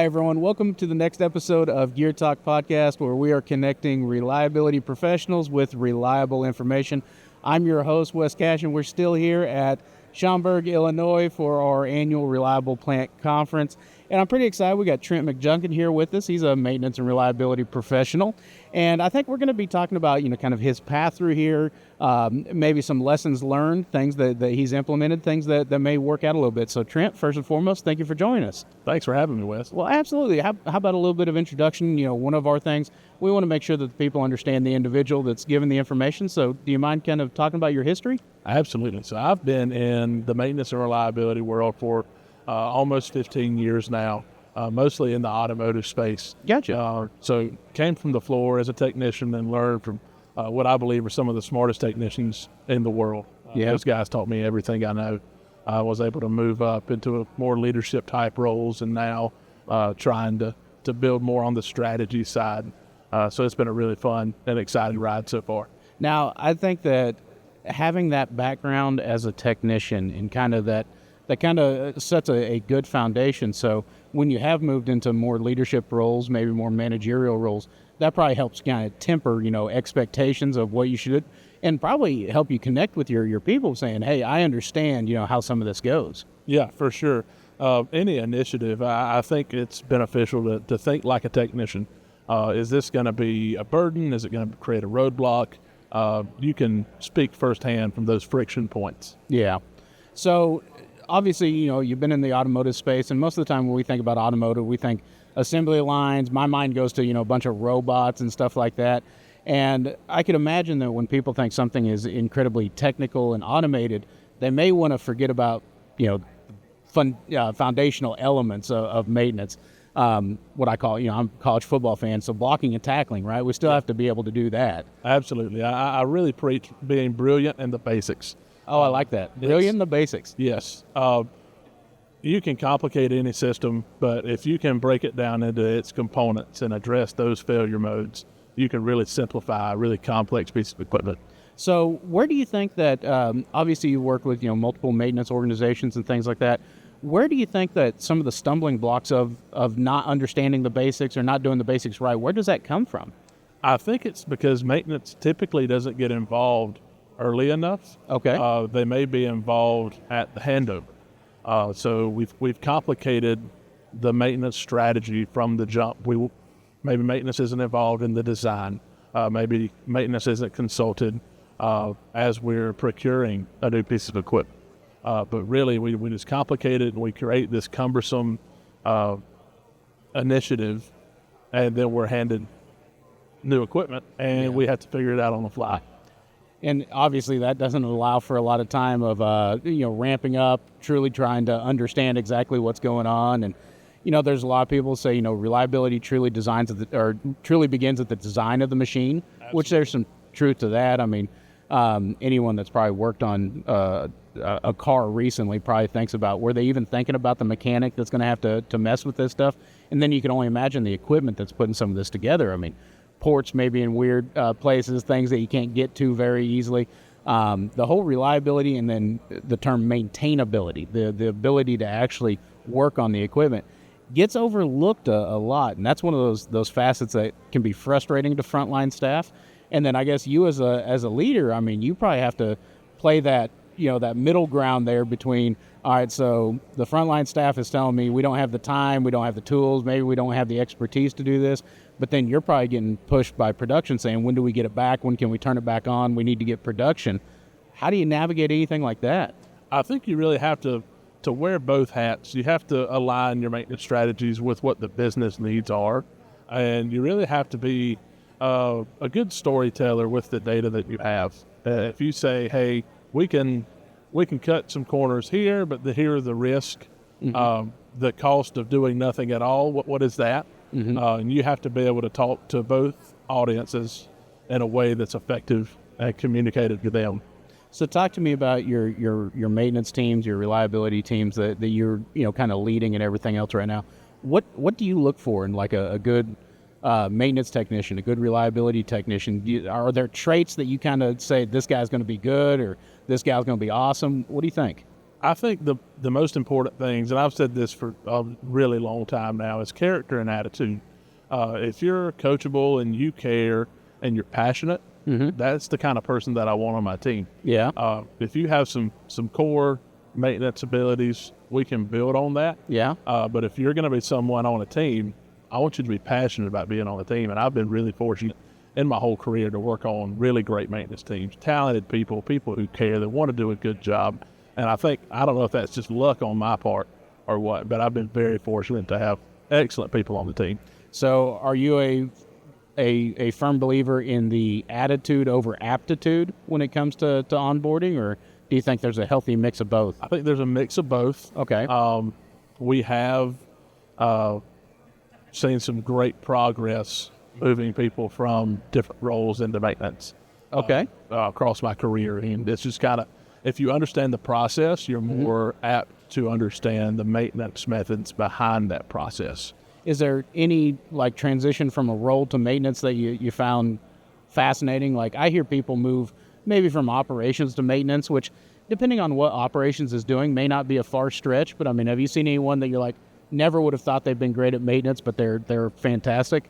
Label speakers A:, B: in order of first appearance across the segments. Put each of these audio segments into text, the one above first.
A: Hi, everyone. Welcome to the next episode of Gear Talk Podcast, where we are connecting reliability professionals with reliable information. I'm your host, Wes Cash, and we're still here at Schaumburg, Illinois for our annual Reliable Plant Conference. And I'm pretty excited. We got Trent McJunkin here with us. He's a maintenance and reliability professional. And I think we're going to be talking about, kind of his path through here, maybe some lessons learned, things that he's implemented, things that may work out a little bit. So, Trent, first and foremost, thank you for joining us.
B: Thanks for having me, Wes.
A: Well, absolutely. How about a little bit of introduction? One of our things, we want to make sure that the people understand the individual that's given the information. So do you mind kind of talking about your history?
B: Absolutely. So I've been in the maintenance and reliability world for almost 15 years now, mostly in the automotive space.
A: Gotcha.
B: So came from the floor as a technician and learned from what I believe are some of the smartest technicians in the world. Those guys taught me everything I know. I was able to move up into a more leadership type roles, and now trying to build more on the strategy side. So it's been a really fun and exciting ride so far.
A: Now, I think that having that background as a technician and kind of that kind of sets a good foundation. So when you have moved into more leadership roles, maybe more managerial roles, that probably helps kind of temper, expectations of what you should, and probably help you connect with your people saying, hey, I understand, how some of this goes.
B: Yeah, for sure. Any initiative, I think it's beneficial to think like a technician. Is this going to be a burden? Is it going to create a roadblock? You can speak firsthand from those friction points.
A: Yeah. So obviously, you've been in the automotive space, and most of the time when we think about automotive, we think assembly lines. My mind goes to, a bunch of robots and stuff like that. And I could imagine that when people think something is incredibly technical and automated, they may want to forget about, foundational elements of maintenance. What I call, I'm a college football fan, so blocking and tackling, right? We still have to be able to do that.
B: Absolutely. I really preach being brilliant in the basics.
A: Oh, I like that. Brilliant in the basics.
B: Yes. You can complicate any system, but if you can break it down into its components and address those failure modes, you can really simplify a really complex piece of equipment.
A: So where do you think that, obviously you work with, multiple maintenance organizations and things like that. Where do you think that some of the stumbling blocks of not understanding the basics or not doing the basics right, where does that come from?
B: I think it's because maintenance typically doesn't get involved early enough.
A: Okay.
B: They may be involved at the handover. So we've complicated the maintenance strategy from the jump. Maybe maintenance isn't involved in the design. Maybe maintenance isn't consulted as we're procuring a new piece of equipment. But really, we just complicate it and we create this cumbersome initiative, and then we're handed new equipment, and we have to figure it out on the fly.
A: And obviously that doesn't allow for a lot of time of, ramping up, truly trying to understand exactly what's going on. And, there's a lot of people say, reliability truly truly begins at the design of the machine, Absolutely. Which there's some truth to that. I mean, anyone that's probably worked on a car recently probably thinks about, were they even thinking about the mechanic that's going to have to mess with this stuff? And then you can only imagine the equipment that's putting some of this together. I mean, ports maybe in weird places, things that you can't get to very easily. The whole reliability, and then the term maintainability, the ability to actually work on the equipment, gets overlooked a lot. And that's one of those facets that can be frustrating to frontline staff. And then I guess you as a leader, I mean, you probably have to play that, that middle ground there between, all right, so the frontline staff is telling me we don't have the time, we don't have the tools, maybe we don't have the expertise to do this, but then you're probably getting pushed by production saying, when do we get it back? When can we turn it back on? We need to get production. How do you navigate anything like that?
B: I think you really have to wear both hats. You have to align your maintenance strategies with what the business needs are, and you really have to be a good storyteller with the data that you have. If you say, hey, we can cut some corners here, but here are the risk, the cost of doing nothing at all. What is that? And you have to be able to talk to both audiences in a way that's effective and communicated to them.
A: So talk to me about your maintenance teams, your reliability teams that you're kind of leading and everything else right now. What do you look for in like a good maintenance technician, a good reliability technician? Are there traits that you kind of say this guy's going to be good or this guy's going to be awesome? What do you think?
B: I think the most important things, and I've said this for a really long time now, is character and attitude. If you're coachable and you care and you're passionate, that's the kind of person that I want on my team.
A: Yeah.
B: If you have some core maintenance abilities, we can build on that.
A: Yeah.
B: But if you're going to be someone on a team, I want you to be passionate about being on the team. And I've been really fortunate in my whole career to work on really great maintenance teams, talented people who care, that want to do a good job. And I don't know if that's just luck on my part or what, but I've been very fortunate to have excellent people on the team.
A: So are you a firm believer in the attitude over aptitude when it comes to onboarding, or do you think there's a healthy mix of both?
B: I think there's a mix of both.
A: Okay.
B: We have seen some great progress moving people from different roles into maintenance.
A: Okay.
B: Across my career. And it's just kind of, if you understand the process, you're more apt to understand the maintenance methods behind that process.
A: Is there any like transition from a role to maintenance that you found fascinating? Like I hear people move maybe from operations to maintenance, which depending on what operations is doing may not be a far stretch, but I mean, have you seen anyone that you're like, never would have thought they've been great at maintenance, but they're fantastic?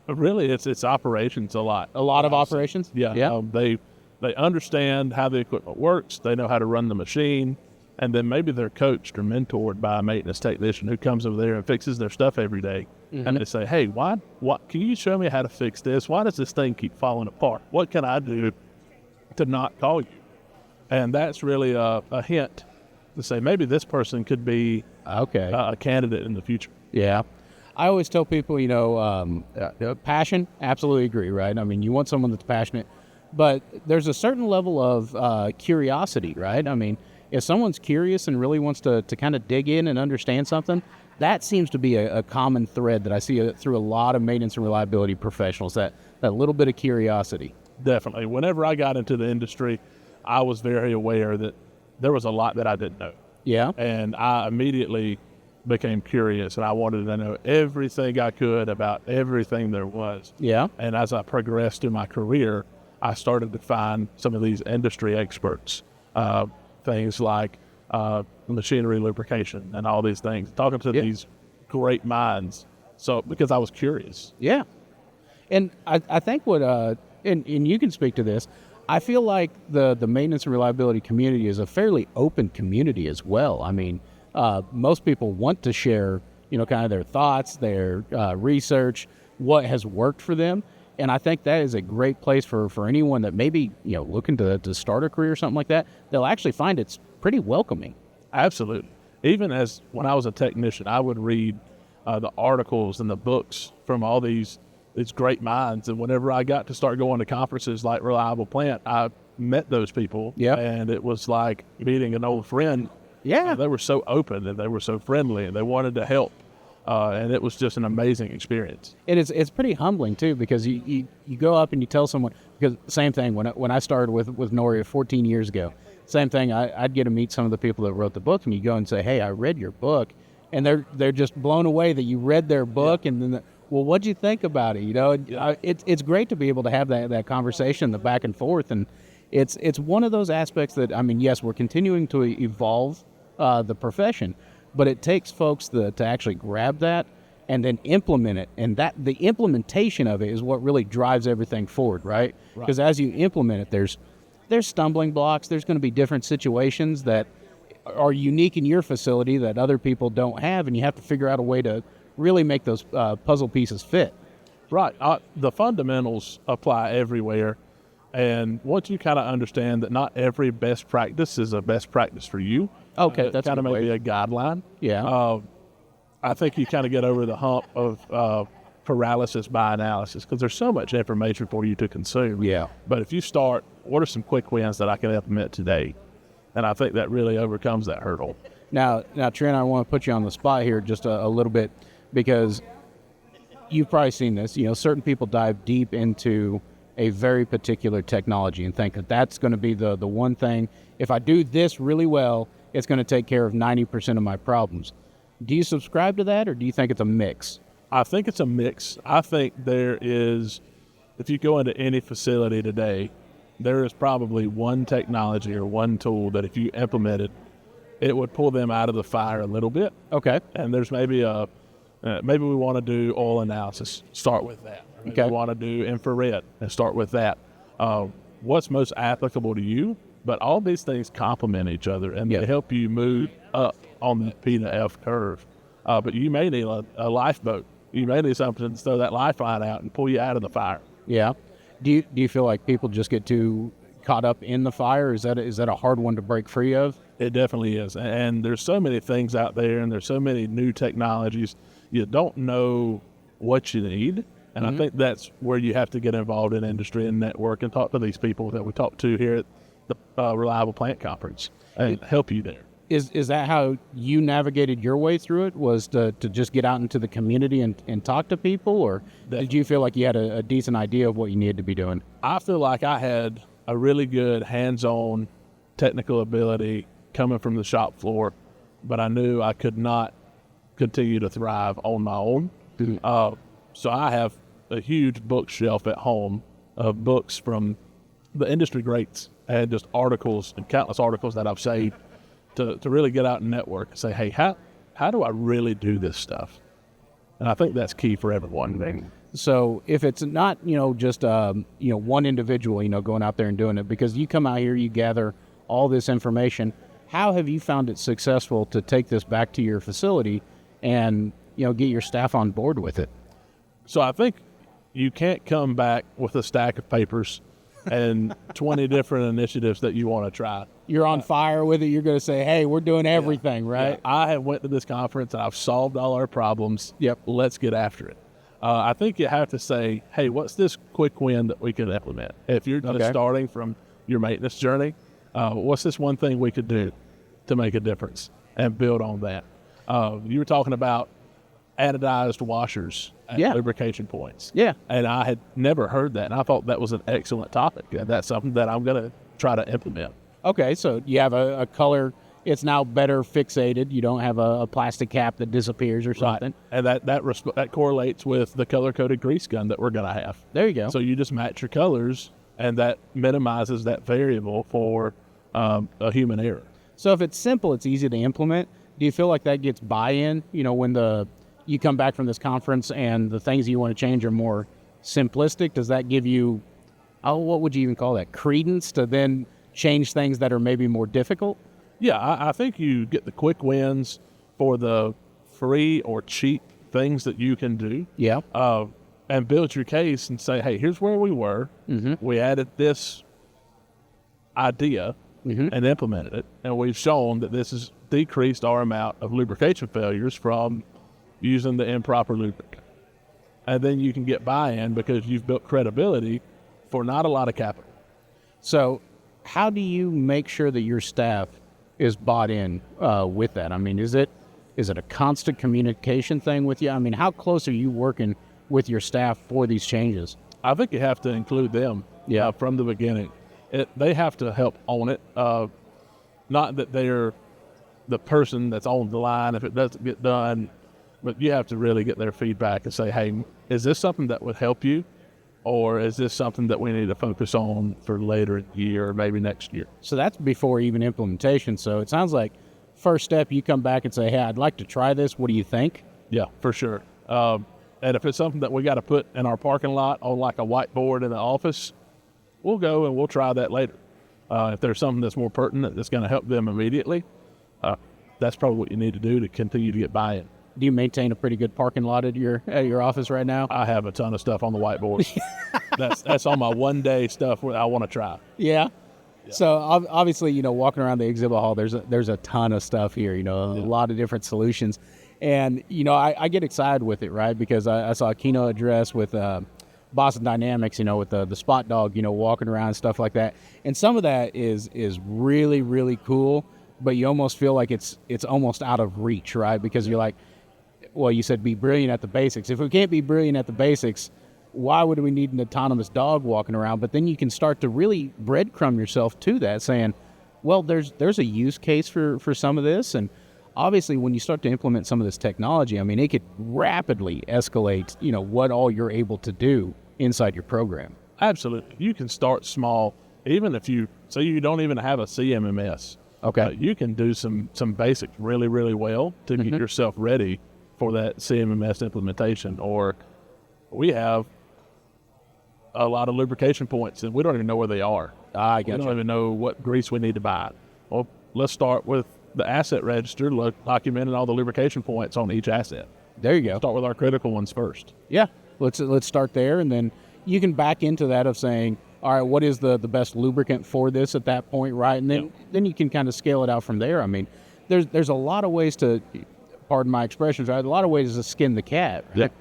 B: Really, it's operations a lot.
A: A lot of operations?
B: Yeah. They understand how the equipment works. They know how to run the machine. And then maybe they're coached or mentored by a maintenance technician who comes over there and fixes their stuff every day. And they say, hey, what can you show me how to fix this? Why does this thing keep falling apart? What can I do to not call you? And that's really a hint to say maybe this person could be a candidate in the future.
A: Yeah. I always tell people, passion, absolutely agree, right? I mean, you want someone that's passionate, but there's a certain level of curiosity, right? I mean, if someone's curious and really wants to kind of dig in and understand something, that seems to be a common thread that I see through a lot of maintenance and reliability professionals, that little bit of curiosity.
B: Definitely. Whenever I got into the industry, I was very aware that there was a lot that I didn't know.
A: Yeah.
B: And I immediately became curious, and I wanted to know everything I could about everything there was.
A: Yeah.
B: And as I progressed in my career, I started to find some of these industry experts, things like machinery lubrication and all these things, talking to these great minds. So because I was curious.
A: Yeah. And I think what, and you can speak to this, I feel like the maintenance and reliability community is a fairly open community as well. I mean, most people want to share, kind of their thoughts, their research, what has worked for them. And I think that is a great place for anyone that maybe, looking to start a career or something like that. They'll actually find it's pretty welcoming.
B: Absolutely. Even as when I was a technician, I would read the articles and the books from all these great minds. And whenever I got to start going to conferences like Reliable Plant, I met those people.
A: Yep.
B: And it was like meeting an old friend.
A: Yeah.
B: They were so open and they were so friendly and they wanted to help. And it was just an amazing experience.
A: It's pretty humbling too, because you go up and you tell someone, because same thing when I started with Noria 14 years ago, same thing. I'd get to meet some of the people that wrote the book, and you go and say, hey, I read your book, and they're just blown away that you read their book. And then well, what'd you think about it? It's great to be able to have that conversation, the back and forth, and it's one of those aspects that, I mean, yes, we're continuing to evolve the profession, but it takes folks to actually grab that and then implement it. And that the implementation of it is what really drives everything forward, right? Because as you implement it, there's stumbling blocks. There's going to be different situations that are unique in your facility that other people don't have, and you have to figure out a way to really make those puzzle pieces fit.
B: Right. The fundamentals apply everywhere. And once you kind of understand that not every best practice is a best practice for you,
A: okay, that's
B: kind of maybe a guideline.
A: Yeah.
B: I think you kind of get over the hump of paralysis by analysis, because there's so much information for you to consume.
A: Yeah.
B: But if you start, what are some quick wins that I can implement today? And I think that really overcomes that hurdle.
A: Now, Trent, I want to put you on the spot here just a little bit, because you've probably seen this. Certain people dive deep into a very particular technology and think that that's going to be the one thing. If I do this really well, it's going to take care of 90% of my problems. Do you subscribe to that, or do you think it's a mix?
B: I think it's a mix. I think there is, if you go into any facility today, there is probably one technology or one tool that if you implement it, it would pull them out of the fire a little bit.
A: Okay.
B: And there's maybe maybe we want to do oil analysis. Start with that. Maybe
A: Okay.
B: we want to do infrared and start with that. What's most applicable to you? But all these things complement each other, and
A: Yeah.
B: they help you move up on that P to F curve. But you may need a lifeboat. You may need something to throw that lifeline out and pull you out of the fire.
A: Yeah. Do you feel like people just get too caught up in the fire? Is that a hard one to break free of?
B: It definitely is. And there's so many things out there, and there's so many new technologies. You don't know what you need. And I think that's where you have to get involved in industry and network and talk to these people that we talked to here at the Reliable Plant Conference and help you there.
A: Is that how you navigated your way through it, was to just get out into the community and talk to people? Or did you feel like you had a decent idea of what you needed to be doing?
B: I feel like I had a really good hands-on technical ability coming from the shop floor, but I knew I could not continue to thrive on my own. So I have a huge bookshelf at home of books from the industry greats and just articles and countless articles that I've saved to really get out and network and say, hey, how do I really do this stuff? And I think that's key for everyone.
A: So if it's not, just, one individual, going out there and doing it, because you come out here, you gather all this information, how have you found it successful to take this back to your facility and, get your staff on board with it?
B: So I think you can't come back with a stack of papers and 20 different initiatives that you want to try.
A: You're on fire with it. You're going to say, hey, we're doing everything, right?
B: Yeah. I have went to this conference and I've solved all our problems.
A: Yep.
B: Let's get after it. I think you have to say, hey, what's this quick win that we can implement? If you're just starting from your maintenance journey, what's this one thing we could do to make a difference and build on that? You were talking about anodized washers at lubrication points.
A: Yeah.
B: And I had never heard that, and I thought that was an excellent topic. And that's something that I'm going to try to implement.
A: Okay, so you have a color. It's now better fixated. You don't have a plastic cap that disappears or something.
B: Right. And that correlates with the color-coded grease gun that we're going to have.
A: There you go.
B: So you just match your colors, and that minimizes that variable for a human error.
A: So if it's simple, it's easy to implement. Do you feel like that gets buy-in, when you come back from this conference and the things you want to change are more simplistic? Does that give you, what would you even call that, credence to then change things that are maybe more difficult?
B: Yeah, I think you get the quick wins for the free or cheap things that you can do.
A: Yeah.
B: And build your case and say, hey, here's where we were. We added this idea and implemented it. And we've shown that this has decreased our amount of lubrication failures from using the improper lubricant. And then you can get buy-in because you've built credibility for not a lot of capital.
A: So how do you make sure that your staff is bought in with that? I mean, is it a constant communication thing with you? I mean, how close are you working with your staff for these changes?
B: I think you have to include them from the beginning. They have to help own it. Not that they're the person that's on the line if it doesn't get done, but you have to really get their feedback and say, hey, is this something that would help you? Or is this something that we need to focus on for later in the year or maybe next year?
A: So that's before even implementation. So it sounds like first step, you come back and say, hey, I'd like to try this. What do you think?
B: Yeah, for sure. And if it's something that we got to put in our parking lot on like a whiteboard in the office, we'll go and we'll try that later. If there's something that's more pertinent that's going to help them immediately, that's probably what you need to do to continue to get buy-in.
A: Do you maintain a pretty good parking lot at your office right now?
B: I have a ton of stuff on the whiteboard. That's all my one-day stuff where I want to try.
A: Yeah. So obviously, walking around the exhibit hall, there's a ton of stuff here. A lot of different solutions, and I get excited with it, right? Because I saw a keynote address with Boston Dynamics, with the spot dog, walking around and stuff like that, and some of that is really, really cool. But you almost feel like it's almost out of reach, right? Because you're like, well, you said be brilliant at the basics. If we can't be brilliant at the basics, why would we need an autonomous dog walking around? But then you can start to really breadcrumb yourself to that, saying, well, there's a use case for some of this. And obviously, when you start to implement some of this technology, I mean, it could rapidly escalate, what all you're able to do inside your program.
B: Absolutely. You can start small, even if you say you don't even have a CMMS.
A: Okay.
B: You can do some basics really, really well to get yourself ready for that CMMS implementation. Or we have a lot of lubrication points, and we don't even know where they are.
A: I
B: We
A: get
B: don't
A: you.
B: even know what grease we need to buy. Well, let's start with the asset register, documenting all the lubrication points on each asset.
A: There you go.
B: Start with our critical ones first.
A: Yeah, let's start there, and then you can back into that of saying, all right, what is the best lubricant for this at that point, right? And then you can kind of scale it out from there. I mean, there's a lot of ways to, pardon my expressions, right? A lot of ways to skin the cat. Right?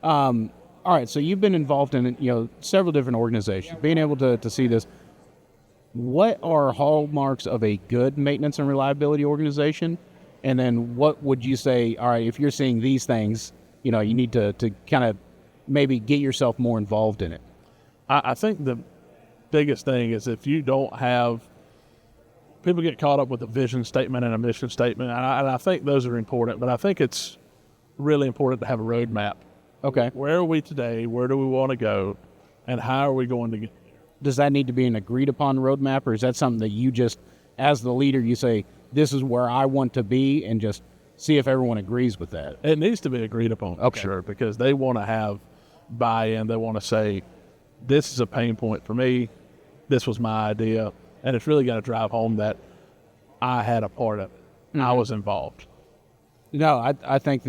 A: All right, so you've been involved in several different organizations, being able to see this. What are hallmarks of a good maintenance and reliability organization? And then what would you say, all right, if you're seeing these things, you need to kind of maybe get yourself more involved in it?
B: I think the biggest thing is if you don't have, people get caught up with a vision statement and a mission statement, and I think those are important, but I think it's really important to have a roadmap.
A: Okay.
B: Where are we today? Where do we want to go? And how are we going to get there?
A: Does that need to be an agreed upon roadmap, or is that something that you just, as the leader, you say, this is where I want to be, and just see if everyone agrees with that?
B: It needs to be agreed upon, for
A: Okay.
B: sure, because they want to have buy-in. They want to say, this is a pain point for me. This was my idea. And it's really going to drive home that I had a part of it. I was involved.
A: No, I think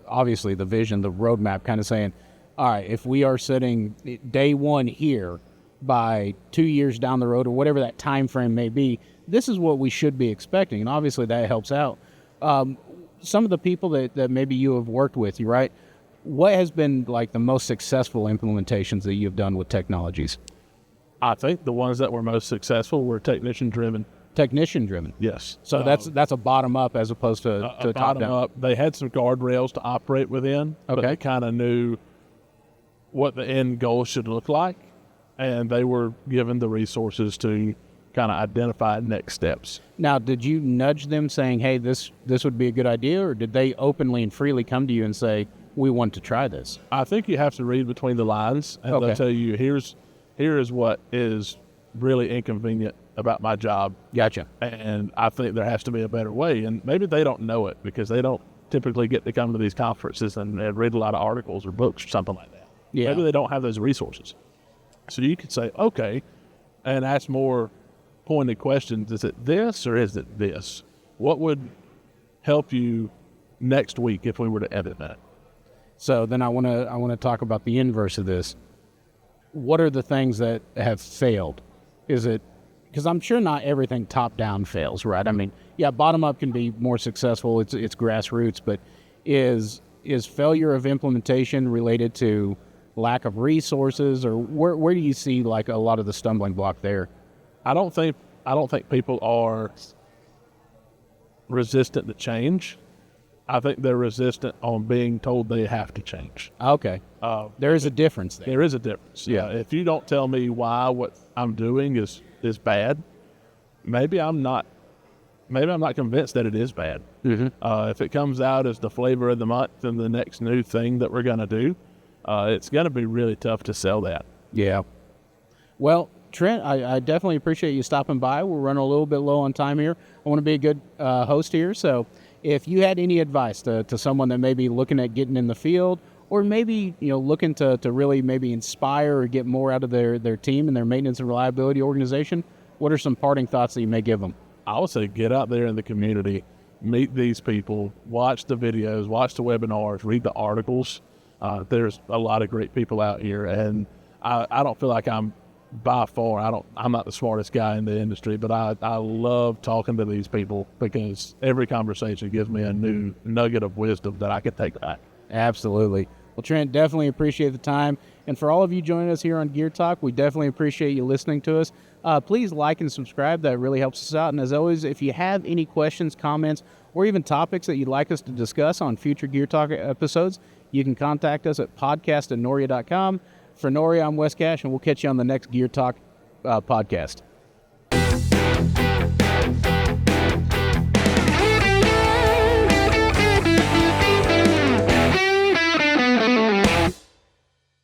A: obviously the vision, the roadmap, kind of saying, all right, if we are sitting day one here, by 2 years down the road or whatever that time frame may be, this is what we should be expecting. And obviously that helps out. Some of the people that maybe you have worked with, you right? What has been like the most successful implementations that you've done with technologies?
B: I think the ones that were most successful were technician-driven.
A: Technician-driven.
B: Yes.
A: So that's a bottom-up as opposed to
B: a
A: top-down.
B: bottom-up. They had some guardrails to operate within, but
A: Okay.
B: they kind of knew what the end goal should look like, and they were given the resources to kind of identify next steps.
A: Now, did you nudge them saying, hey, this would be a good idea, or did they openly and freely come to you and say, we want to try this?
B: I think you have to read between the lines, and
A: Okay.
B: they'll tell you, here is what is really inconvenient about my job,
A: Gotcha.
B: and I think there has to be a better way. And maybe they don't know it because they don't typically get to come to these conferences and read a lot of articles or books or something like that.
A: Yeah.
B: Maybe they don't have those resources. So you could say, okay, and ask more pointed questions. Is it this or is it this? What would help you next week if we were to edit that?
A: So then I want to talk about the inverse of this. What are the things that have failed? Is it, because I'm sure not everything top down fails, right? I mean, yeah, bottom up can be more successful. It's grassroots, but is failure of implementation related to lack of resources, or where do you see like a lot of the stumbling block there?
B: I don't think people are resistant to change. I think they're resistant on being told they have to change.
A: Okay. There is a difference there.
B: There is a difference.
A: Yeah.
B: If you don't tell me why what I'm doing is bad, maybe I'm not convinced that it is bad. If it comes out as the flavor of the month and the next new thing that we're going to do, it's going to be really tough to sell that.
A: Yeah. Well, Trent, I definitely appreciate you stopping by. We're running a little bit low on time here. I want to be a good host here. So if you had any advice to someone that may be looking at getting in the field, or maybe looking to really maybe inspire or get more out of their team and their maintenance and reliability organization, what are some parting thoughts that you may give them?
B: I would say get out there in the community, meet these people, watch the videos, watch the webinars, read the articles. There's a lot of great people out here, and I don't feel like I'm not the smartest guy in the industry, but I love talking to these people because every conversation gives me a new nugget of wisdom that I can take back.
A: Absolutely. Well, Trent, definitely appreciate the time. And for all of you joining us here on Gear Talk, we definitely appreciate you listening to us. Please like and subscribe. That really helps us out. And as always, if you have any questions, comments, or even topics that you'd like us to discuss on future Gear Talk episodes, you can contact us at podcast@noria.com. For Noria, I'm Wes Cash, and we'll catch you on the next Gear Talk podcast.